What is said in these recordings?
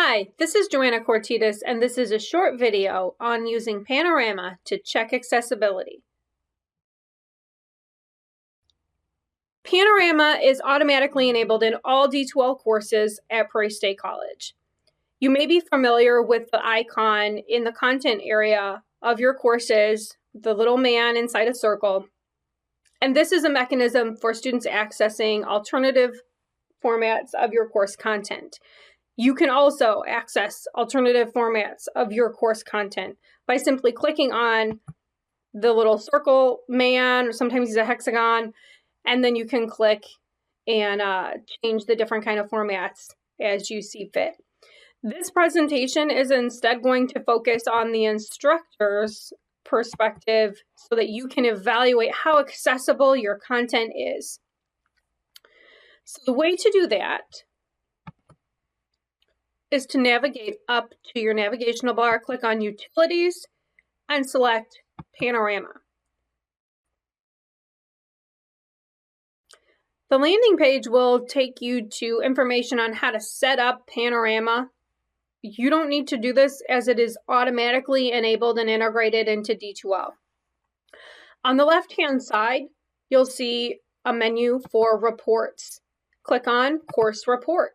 Hi, this is Joanna Cortitas, and this is a short video on using Panorama to check accessibility. Panorama is automatically enabled in all D2L courses at Prairie State College. You may be familiar with the icon in the content area of your courses, the little man inside a circle, and this is a mechanism for students accessing alternative formats of your course content. You can also access alternative formats of your course content by simply clicking on the little circle man, or sometimes he's a hexagon, and then you can click and change the different kind of formats as you see fit. This presentation is instead going to focus on the instructor's perspective so that you can evaluate how accessible your content is. So the way to do that is to navigate up to your navigational bar, click on Utilities, and select Panorama. The landing page will take you to information on how to set up Panorama. You don't need to do this as it is automatically enabled and integrated into D2L. On the left-hand side, you'll see a menu for reports. Click on Course Report.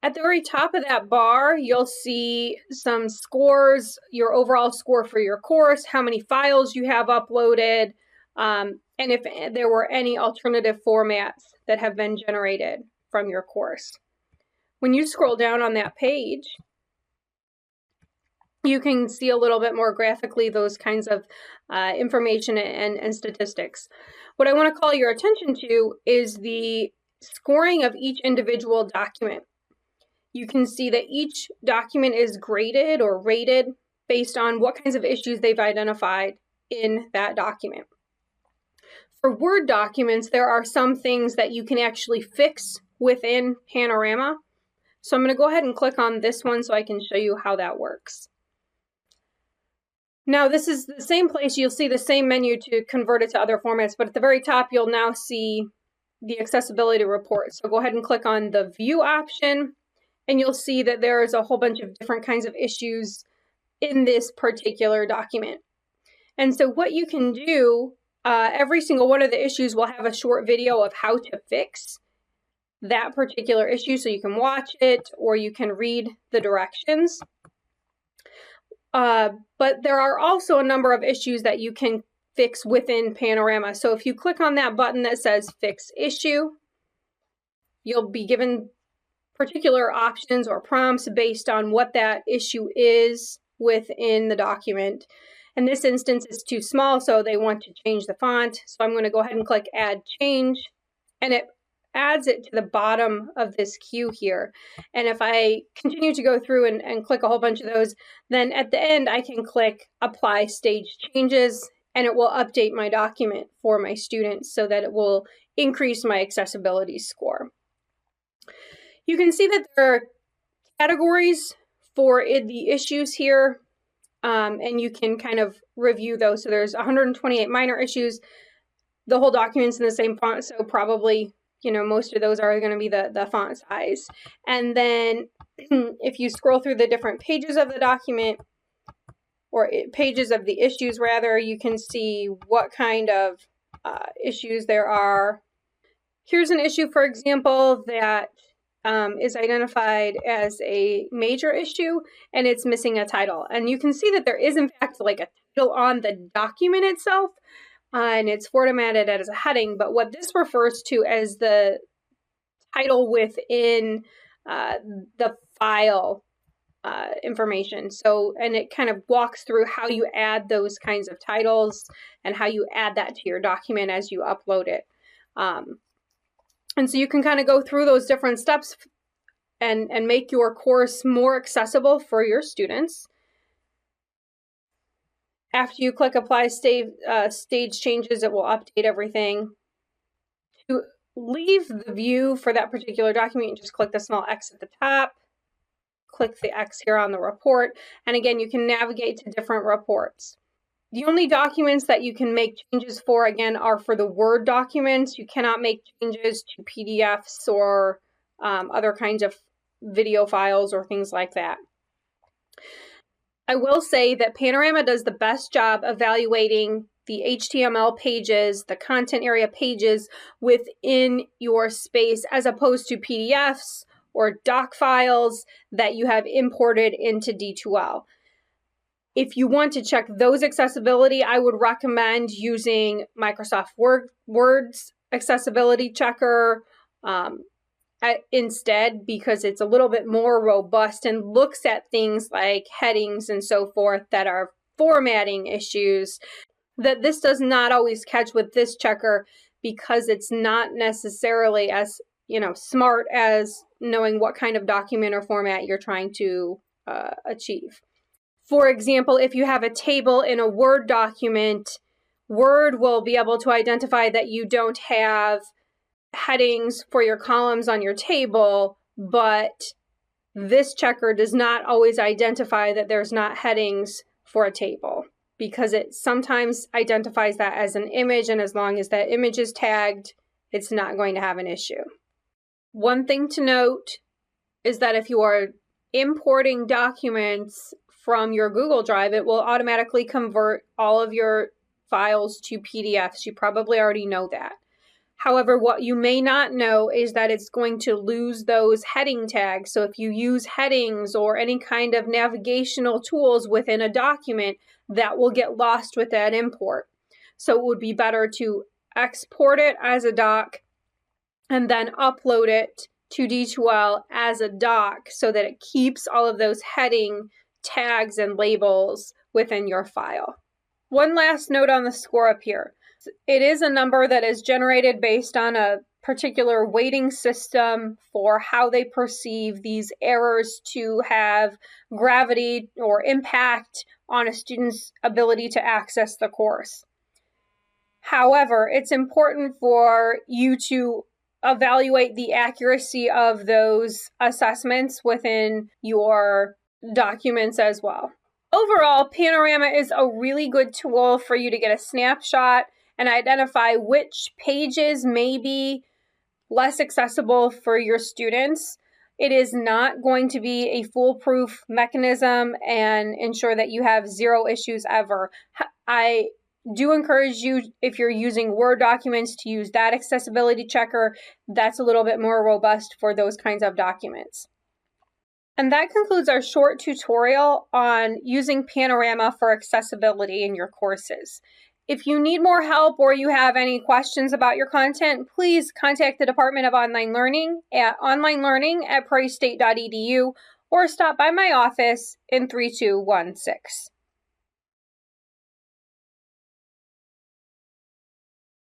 At the very top of that bar, you'll see some scores, your overall score for your course, how many files you have uploaded, and if there were any alternative formats that have been generated from your course. When you scroll down on that page, you can see a little bit more graphically those kinds of information and statistics. What I want to call your attention to is the scoring of each individual document. You can see that each document is graded or rated based on what kinds of issues they've identified in that document. For Word documents, there are some things that you can actually fix within Panorama. So I'm going to go ahead and click on this one so I can show you how that works. Now this is the same place, you'll see the same menu to convert it to other formats, but at the very top you'll now see the accessibility report. So go ahead and click on the View option, and you'll see that there is a whole bunch of different kinds of issues in this particular document. And so what you can do, every single one of the issues will have a short video of how to fix that particular issue, so you can watch it or you can read the directions. But there are also a number of issues that you can fix within Panorama. So if you click on that button that says Fix Issue, you'll be given particular options or prompts based on what that issue is within the document. In this instance, it's too small, so they want to change the font. So I'm going to go ahead and click Add Change, and it adds it to the bottom of this queue here. And if I continue to go through and click a whole bunch of those, then at the end I can click Apply Stage Changes, and it will update my document for my students so that it will increase my accessibility score. You can see that there are categories for the issues here, and you can kind of review those. So there's 128 minor issues. The whole document's in the same font, so probably, you know, most of those are going to be the font size. And then if you scroll through the different pages of the document, or pages of the issues rather, you can see what kind of issues there are. Here's an issue, for example, that is identified as a major issue, and it's missing a title. And you can see that there is in fact like a title on the document itself, and it's formatted as a heading, but what this refers to as the title within the file information. So, and it kind of walks through how you add those kinds of titles and how you add that to your document as you upload it. And so you can kind of go through those different steps and make your course more accessible for your students. After you click Apply Stage Changes, it will update everything. To leave the view for that particular document, you just click the small X at the top, click the X here on the report, and again, you can navigate to different reports. The only documents that you can make changes for, again, are for the Word documents. You cannot make changes to PDFs or other kinds of video files or things like that. I will say that Panorama does the best job evaluating the HTML pages, the content area pages within your space, as opposed to PDFs or doc files that you have imported into D2L. If you want to check those accessibility, I would recommend using Microsoft Word's accessibility checker instead, because it's a little bit more robust and looks at things like headings and so forth that are formatting issues that this does not always catch with this checker, because it's not necessarily as smart as knowing what kind of document or format you're trying to achieve. For example, if you have a table in a Word document, Word will be able to identify that you don't have headings for your columns on your table, but this checker does not always identify that there's not headings for a table, because it sometimes identifies that as an image, and as long as that image is tagged, it's not going to have an issue. One thing to note is that if you are importing documents from your Google Drive, it will automatically convert all of your files to PDFs. You probably already know that. However, what you may not know is that it's going to lose those heading tags. So if you use headings or any kind of navigational tools within a document, that will get lost with that import. So it would be better to export it as a doc and then upload it to D2L as a doc, so that it keeps all of those heading tags and labels within your file. One last note on the score up here. It is a number that is generated based on a particular weighting system for how they perceive these errors to have gravity or impact on a student's ability to access the course. However, it's important for you to evaluate the accuracy of those assessments within your documents as well. Overall, Panorama is a really good tool for you to get a snapshot and identify which pages may be less accessible for your students. It is not going to be a foolproof mechanism and ensure that you have zero issues ever. I do encourage you, if you're using Word documents, to use that accessibility checker. That's a little bit more robust for those kinds of documents. And that concludes our short tutorial on using Panorama for accessibility in your courses. If you need more help or you have any questions about your content, please contact the Department of Online Learning at onlinelearning@prairiestate.edu or stop by my office in 3216.